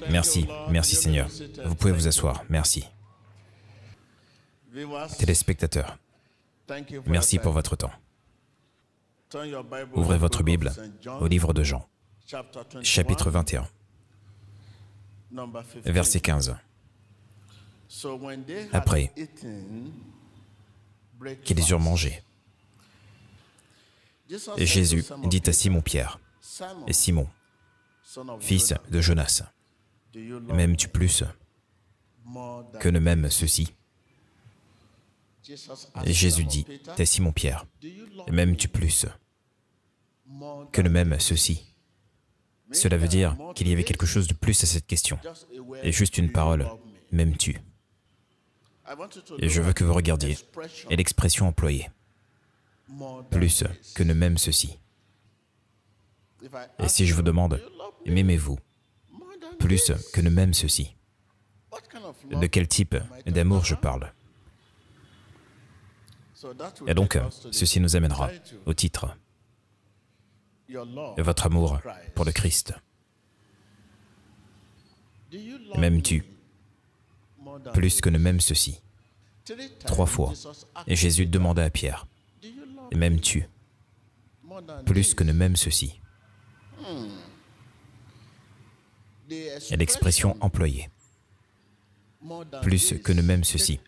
Merci, merci Seigneur. Vous pouvez vous asseoir, merci. Téléspectateurs, merci pour votre temps. Ouvrez votre Bible au livre de Jean, chapitre 21, verset 15. Après qu'ils eurent mangé, Jésus dit à Simon-Pierre, « Et Simon, fils de Jonas, m'aimes-tu plus que ne m'aiment ceux-ci » Et Jésus dit à Simon-Pierre, « M'aimes-tu plus que ne m'aiment ceux-ci » Cela veut dire qu'il y avait quelque chose de plus à cette question. Et juste une parole, « M'aimes-tu » Et je veux que vous regardiez et l'expression employée, « Plus que ne m'aiment ceux-ci » Et si je vous demande, « M'aimez-vous plus que ne m'aiment ceux-ci » De quel type d'amour je parle? Et donc, ceci nous amènera au titre, « Votre amour pour le Christ ». M'aimes-tu plus que ne m'aiment ceux-ci? 3 fois. Et Jésus demanda à Pierre, « M'aimes-tu plus que ne m'aiment ceux-ci » Et l'expression employée, « plus que ne m'aiment ceux-ci ».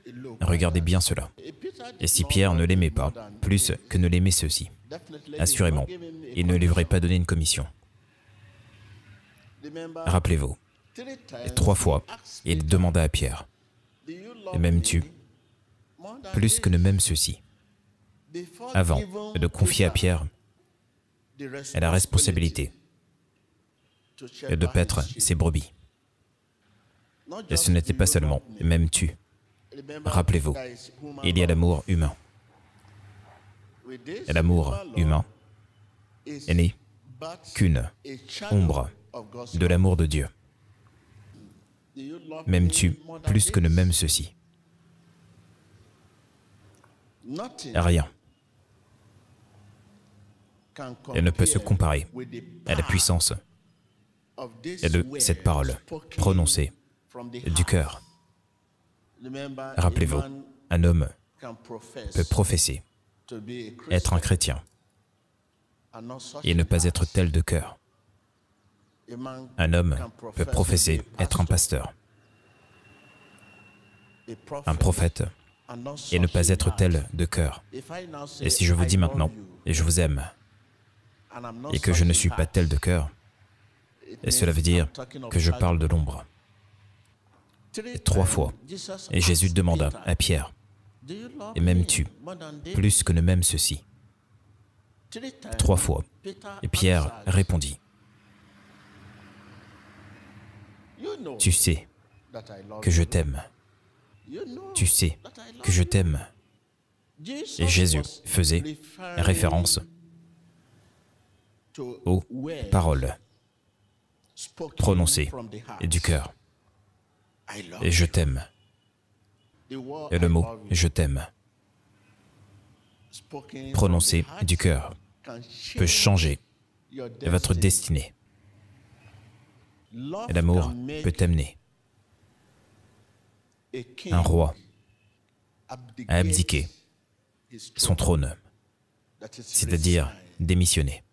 Regardez bien cela. Et si Pierre ne l'aimait pas plus que ne l'aimaient ceux-ci, assurément, il ne lui aurait pas donné une commission. Rappelez-vous, 3 fois, il demanda à Pierre, « M'aimes-tu plus que ne m'aiment ceux-ci » avant de confier à Pierre la responsabilité de paître ses brebis. Et ce n'était pas seulement « m'aimes-tu ». Rappelez-vous, il y a l'amour humain. Et l'amour humain n'est qu'une ombre de l'amour de Dieu. M'aimes-tu plus que ne m'aiment ceux-ci? Rien. Elle ne peut se comparer à la puissance de cette parole prononcée du cœur. Rappelez-vous, un homme peut professer être un chrétien et ne pas être tel de cœur. Un homme peut professer être un pasteur, un prophète, et ne pas être tel de cœur. Et si je vous dis maintenant, et je vous aime, et que je ne suis pas tel de cœur, et cela veut dire que je parle de l'ombre. 3 fois, et Jésus demanda à Pierre, « Et m'aimes-tu plus que ne m'aiment ceux-ci » 3 fois, et Pierre répondit, « Tu sais que je t'aime. Tu sais que je t'aime. » Et Jésus faisait référence aux paroles prononcées du cœur. Et je t'aime. Et le mot « je t'aime » prononcé du cœur peut changer votre destinée. Et l'amour peut amener un roi à abdiquer son trône, c'est-à-dire démissionner.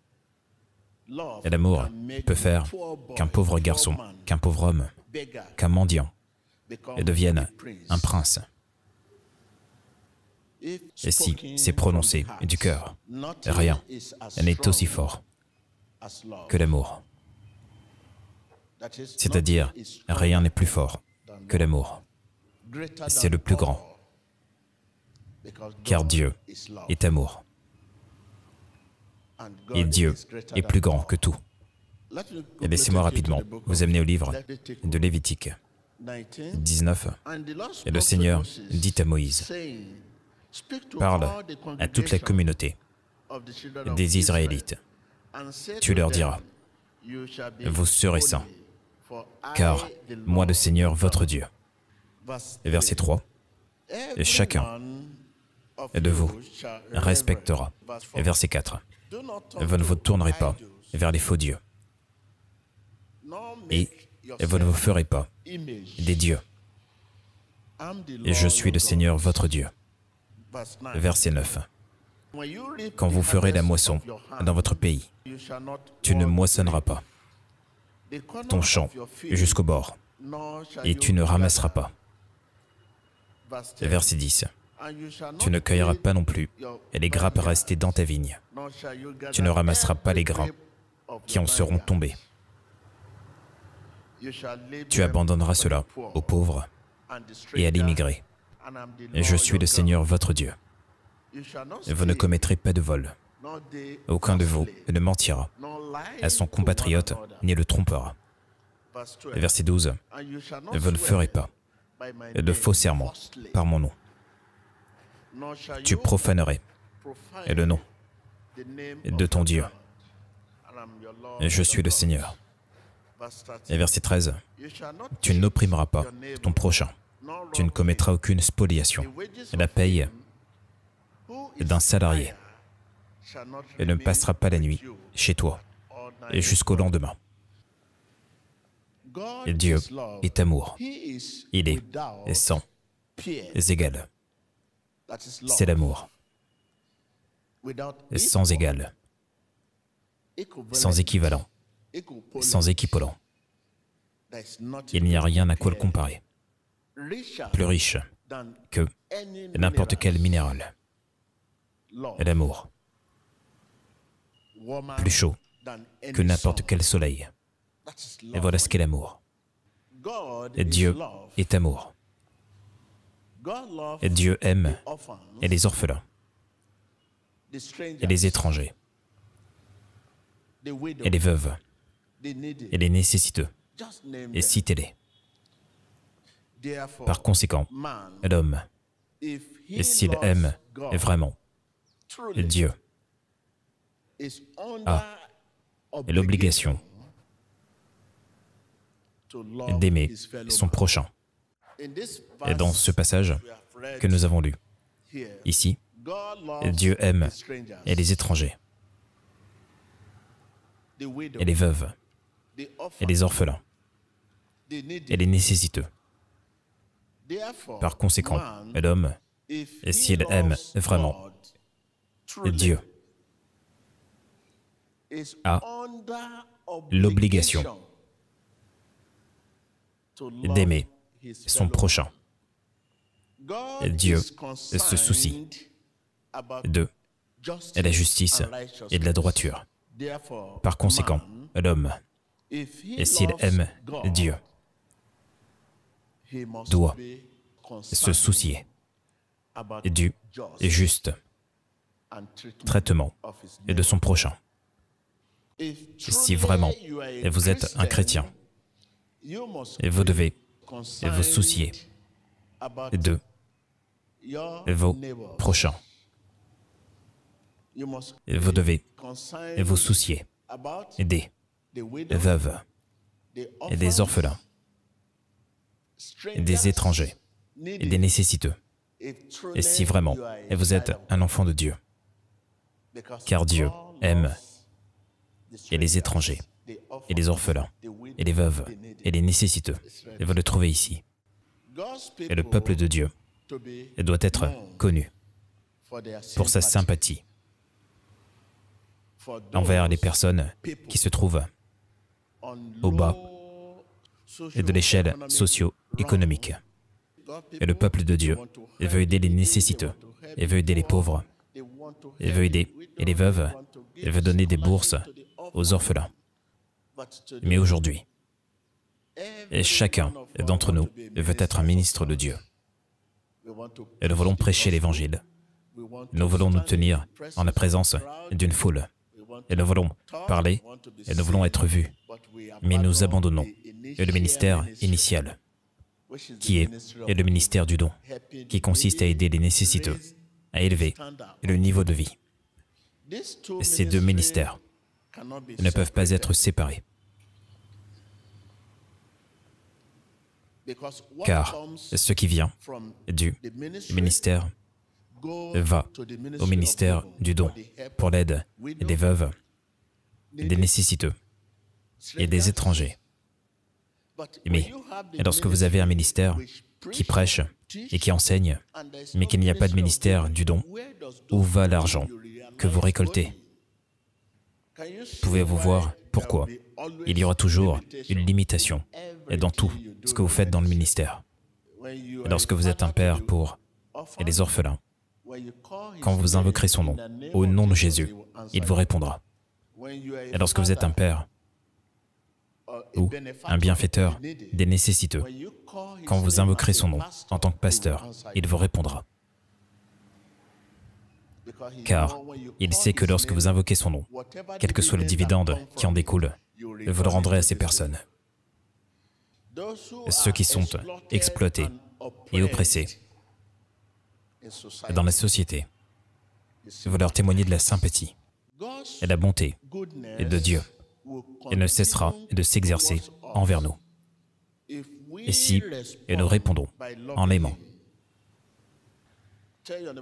Et l'amour peut faire qu'un pauvre garçon, qu'un pauvre homme, qu'un mendiant devienne un prince. Et si c'est prononcé du cœur, rien n'est aussi fort que l'amour. C'est-à-dire, rien n'est plus fort que l'amour. C'est le plus grand, car Dieu est amour. Et Dieu est plus grand que tout. Et laissez-moi rapidement vous amener au livre de Lévitique 19. Et le Seigneur dit à Moïse, « Parle à toute la communauté des Israélites. Tu leur diras, « Vous serez saints, car moi le Seigneur votre Dieu. » Verset 3. « Et chacun de vous respectera. » Et verset 4. « Vous ne vous tournerez pas vers les faux dieux, et vous ne vous ferez pas des dieux. Et je suis le Seigneur votre Dieu. Verset 9. Quand vous ferez la moisson dans votre pays, tu ne moissonneras pas ton champ jusqu'au bord, et tu ne ramasseras pas. Verset 10. Tu ne cueilleras pas non plus les grappes restées dans ta vigne. Tu ne ramasseras pas les grains qui en seront tombés. Tu abandonneras cela aux pauvres et à l'immigré. Et je suis le Seigneur votre Dieu. Et vous ne commettrez pas de vol. Aucun de vous ne mentira à son compatriote ni le trompera. Verset 12. Vous ne ferez pas de faux serments par mon nom. Tu profanerais le nom de ton Dieu. Et je suis le Seigneur. Et verset 13. Tu n'opprimeras pas ton prochain. Tu ne commettras aucune spoliation. La paye d'un salarié et ne passera pas la nuit chez toi et jusqu'au lendemain. Et Dieu est amour. Il est sans égal. C'est l'amour. Sans égal. Sans équivalent. Sans équivalent. Il n'y a rien à quoi le comparer. Plus riche que n'importe quel minéral. L'amour. Plus chaud que n'importe quel soleil. Et voilà ce qu'est l'amour. Et Dieu est amour. Et Dieu aime et les orphelins, et les étrangers, et les veuves, et les nécessiteux, et citez-les. Par conséquent, l'homme, et s'il aime vraiment Dieu, a l'obligation d'aimer son prochain. Et dans ce passage que nous avons lu, ici, Dieu aime et les étrangers, et les veuves, et les orphelins, et les nécessiteux. Par conséquent, l'homme, et s'il aime vraiment Dieu, a l'obligation d'aimer son prochain. Dieu se soucie de la justice et de la droiture. Par conséquent, l'homme, et s'il aime Dieu, doit se soucier du juste traitement de son prochain. Si vraiment vous êtes un chrétien, vous devez vous soucier de vos prochains. Vous devez vous soucier des veuves et des orphelins, des étrangers et des nécessiteux. Et si vraiment vous êtes un enfant de Dieu, car Dieu aime et les étrangers, et les orphelins, et les veuves, et les nécessiteux. Et vous le trouvez ici. Et le peuple de Dieu doit être connu pour sa sympathie envers les personnes qui se trouvent au bas de l'échelle socio-économique. Et le peuple de Dieu veut aider les nécessiteux, et veut aider les pauvres, et veut aider les veuves, et veut donner des bourses aux orphelins. Mais aujourd'hui, et chacun d'entre nous veut être un ministre de Dieu. Et nous voulons prêcher l'Évangile. Nous voulons nous tenir en la présence d'une foule. Et nous voulons parler, et nous voulons être vus. Mais nous abandonnons le ministère initial, qui est le ministère du don, qui consiste à aider les nécessiteux, à élever le niveau de vie. Ces deux ministères ne peuvent pas être séparés. Car ce qui vient du ministère va au ministère du don pour l'aide des veuves, des nécessiteux et des étrangers. Mais lorsque vous avez un ministère qui prêche et qui enseigne, mais qu'il n'y a pas de ministère du don, où va l'argent que vous récoltez? Pouvez-vous voir pourquoi il y aura toujours une limitation dans tout ce que vous faites dans le ministère? Et lorsque vous êtes un père pour les orphelins, quand vous invoquerez son nom, au nom de Jésus, il vous répondra. Et lorsque vous êtes un père ou un bienfaiteur des nécessiteux, quand vous invoquerez son nom en tant que pasteur, il vous répondra. Car il sait que lorsque vous invoquez son nom, quel que soit le dividende qui en découle, vous le rendrez à ces personnes. Ceux qui sont exploités et oppressés dans la société, vous leur témoignez de la sympathie et de la bonté de Dieu. Il ne cessera de s'exercer envers nous. Et si nous répondons en l'aimant,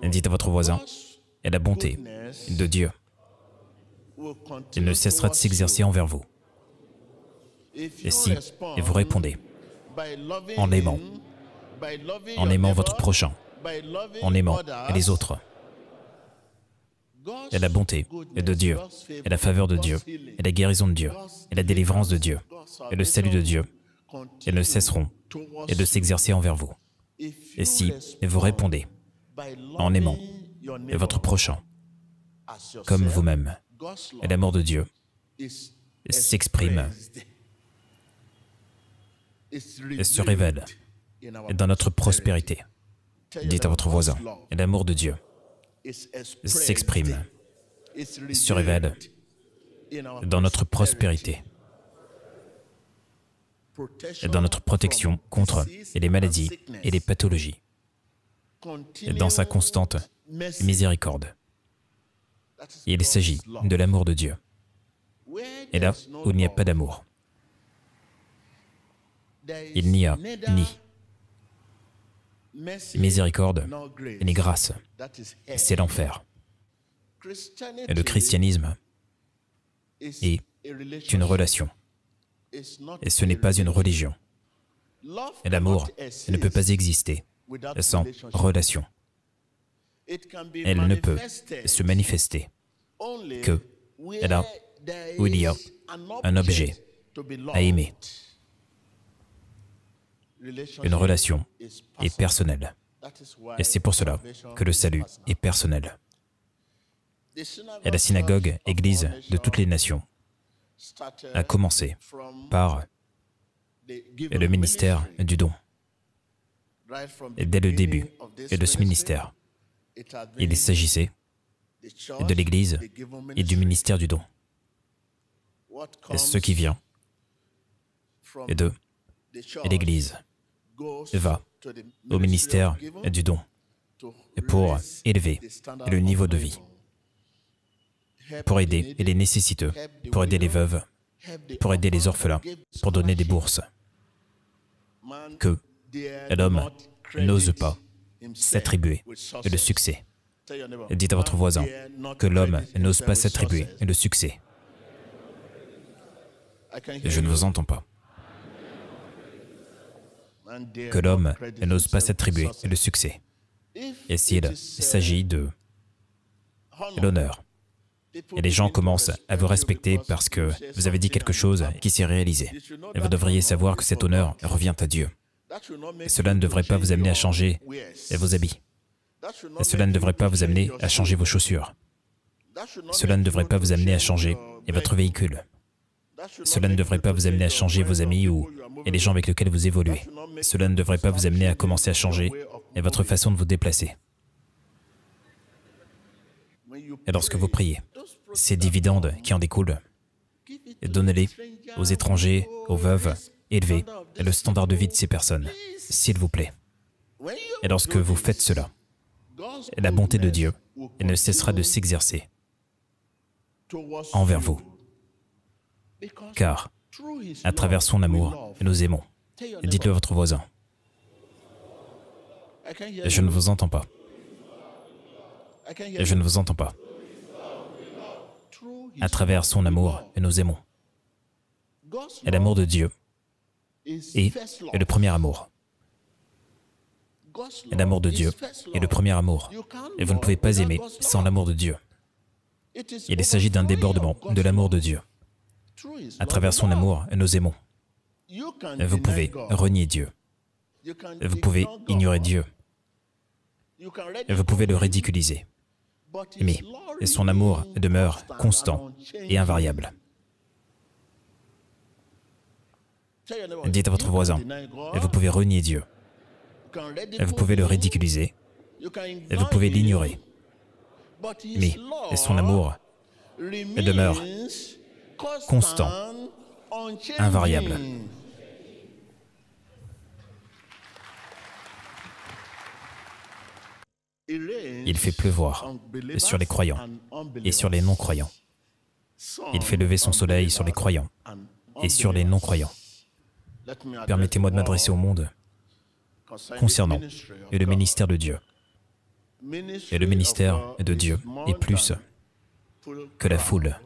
dites à votre voisin, et la bonté de Dieu, il ne cessera de s'exercer envers vous. Et si vous répondez en l'aimant votre prochain, en aimant les autres, et la bonté de Dieu, et la faveur de Dieu, et la guérison de Dieu, et la délivrance de Dieu, et le salut de Dieu, ils ne cesseront de s'exercer envers vous. Et si vous répondez en aimant votre prochain comme vous-même, et l'amour de Dieu s'exprime et se révèle dans notre prospérité. Dites à votre voisin, et l'amour de Dieu s'exprime, se révèle dans notre prospérité, et dans notre protection contre les maladies et les pathologies, et dans sa constante miséricorde. Il s'agit de l'amour de Dieu. Et là où il n'y a pas d'amour, il n'y a ni miséricorde ni grâce. C'est l'enfer. Et le christianisme est une relation. Et ce n'est pas une religion. Et l'amour ne peut pas exister sans relation. Elle ne peut se manifester que là où il y a un objet à aimer. Une relation est personnelle. Et c'est pour cela que le salut est personnel. Et la synagogue, église de toutes les nations, a commencé par le ministère du don. Et dès le début de ce ministère, il s'agissait de l'Église et du ministère du don. Et ce qui vient de l'Église va au ministère du don pour élever le niveau de vie, pour aider les nécessiteux, pour aider les veuves, pour aider les orphelins, pour donner des bourses que l'homme n'ose pas s'attribuer le succès. Dites à votre voisin que l'homme n'ose pas s'attribuer le succès. Je ne vous entends pas. Que l'homme n'ose pas s'attribuer le succès. Et s'il s'agit de l'honneur, et les gens commencent à vous respecter parce que vous avez dit quelque chose qui s'est réalisé, et vous devriez savoir que cet honneur revient à Dieu. Et cela ne devrait pas vous amener à changer vos habits. Et cela ne devrait pas vous amener à changer vos chaussures. Cela ne devrait pas vous amener à changer votre véhicule. Cela ne devrait pas vous amener à changer vos amis ou les gens avec lesquels vous évoluez. Cela ne devrait pas vous amener à commencer à changer votre façon de vous déplacer. Et lorsque vous priez, ces dividendes qui en découlent, donnez-les aux étrangers, aux veuves, élevez le standard de vie de ces personnes, s'il vous plaît. Et lorsque vous faites cela, la bonté de Dieu ne cessera de s'exercer envers vous. Car, à travers son amour, nous aimons. Dites-le à votre voisin. Je ne vous entends pas. Je ne vous entends pas. À travers son amour, nous aimons. Et l'amour de Dieu est le premier amour. L'amour de Dieu est le premier amour. Et vous ne pouvez pas aimer sans l'amour de Dieu. Il s'agit d'un débordement de l'amour de Dieu. À travers son amour, nous aimons. Vous pouvez renier Dieu. Vous pouvez ignorer Dieu. Vous pouvez le ridiculiser. Mais son amour demeure constant et invariable. Dites à votre voisin, vous pouvez renier Dieu. Vous pouvez le ridiculiser. Vous pouvez l'ignorer. Mais son amour demeure constant, invariable. Il fait pleuvoir sur les croyants et sur les non-croyants. Il fait lever son soleil sur les croyants et sur les non-croyants. Permettez-moi de m'adresser au monde concernant le ministère de Dieu. Et le ministère de Dieu est plus que la foule,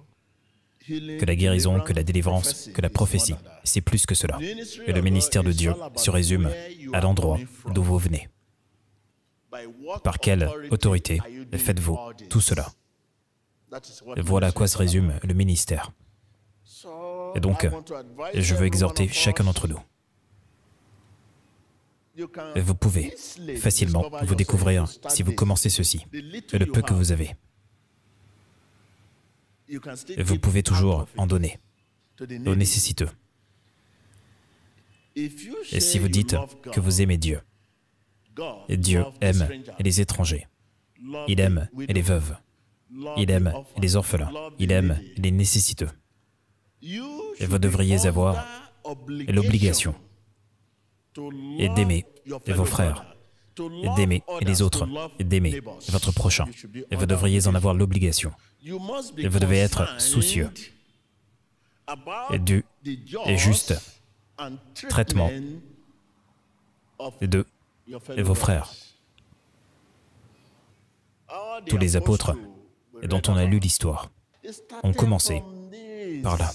que la guérison, que la délivrance, que la prophétie. C'est plus que cela. Et le ministère de Dieu se résume à l'endroit d'où vous venez. Par quelle autorité faites-vous tout cela? Voilà à quoi se résume le ministère. Et donc, je veux exhorter chacun d'entre nous. Vous pouvez facilement vous découvrir si vous commencez ceci, le peu que vous avez. Vous pouvez toujours en donner aux nécessiteux. Et si vous dites que vous aimez Dieu, et Dieu aime les étrangers, il aime les veuves, il aime les orphelins, il aime les nécessiteux. Et vous devriez avoir l'obligation d'aimer vos frères, d'aimer les autres, d'aimer votre prochain. Et vous devriez en avoir l'obligation. Et vous devez être soucieux du et juste traitement de vos frères. Tous les apôtres dont on a lu l'histoire ont commencé par là.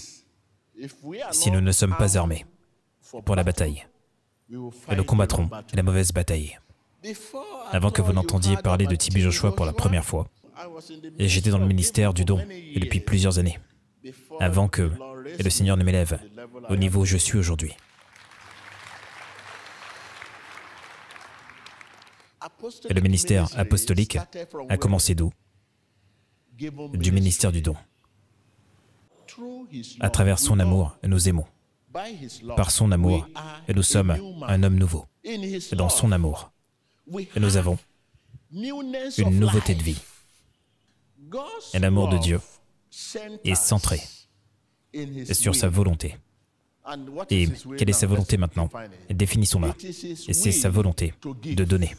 Si nous ne sommes pas armés pour la bataille, nous combattrons la mauvaise bataille. Avant que vous n'entendiez parler de TB Joshua pour la première fois, et j'étais dans le ministère du don depuis plusieurs années, avant que le Seigneur ne m'élève au niveau où je suis aujourd'hui. Et le ministère apostolique a commencé d'où? Du ministère du don. À travers son amour, nous aimons. Par son amour, nous sommes un homme nouveau. Dans son amour, nous avons une nouveauté de vie. Et l'amour de Dieu est centré sur sa volonté. Et quelle est sa volonté maintenant? Définissons-la. Et c'est sa volonté de donner.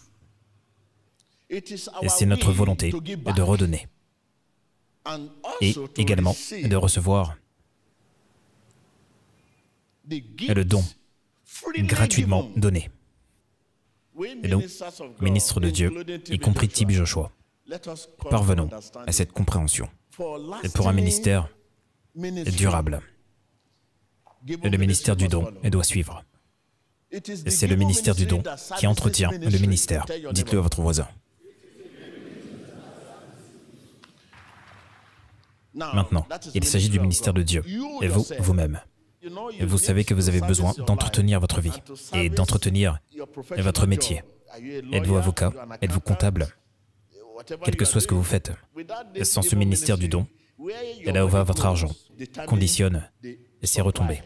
Et c'est notre volonté de redonner. Et également de recevoir le don gratuitement donné. Et donc, ministre de Dieu, y compris TB Joshua, parvenons à cette compréhension. Et pour un ministère durable, le ministère du don doit suivre. Et c'est le ministère du don qui entretient le ministère. Dites-le à votre voisin. Maintenant, il s'agit du ministère de Dieu, et vous, vous-même. Et vous savez que vous avez besoin d'entretenir votre vie et d'entretenir votre métier. Êtes-vous avocat? Êtes-vous comptable? Quel que soit ce que vous faites, sans ce ministère du don, et là où va votre argent, conditionne ses retombées.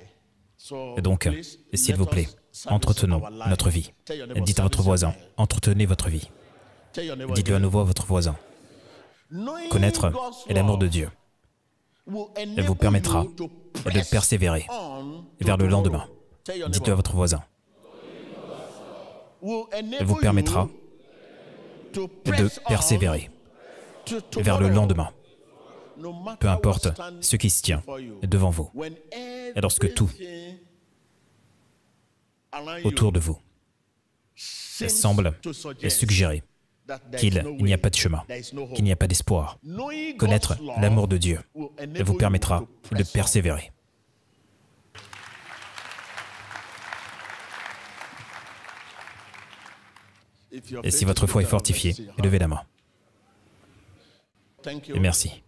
Et donc, s'il vous plaît, entretenons notre vie. Dites à votre voisin, entretenez votre vie. Dites-le à nouveau à votre voisin. Connaître l'amour de Dieu vous permettra de persévérer vers le lendemain. Dites-le à votre voisin. Vous permettra de persévérer vers le lendemain, peu importe ce qui se tient devant vous. Et lorsque tout autour de vous semble suggérer qu'il n'y a pas de chemin, qu'il n'y a pas d'espoir, connaître l'amour de Dieu vous permettra de persévérer. Et si votre foi est fortifiée, levez la main. Et merci.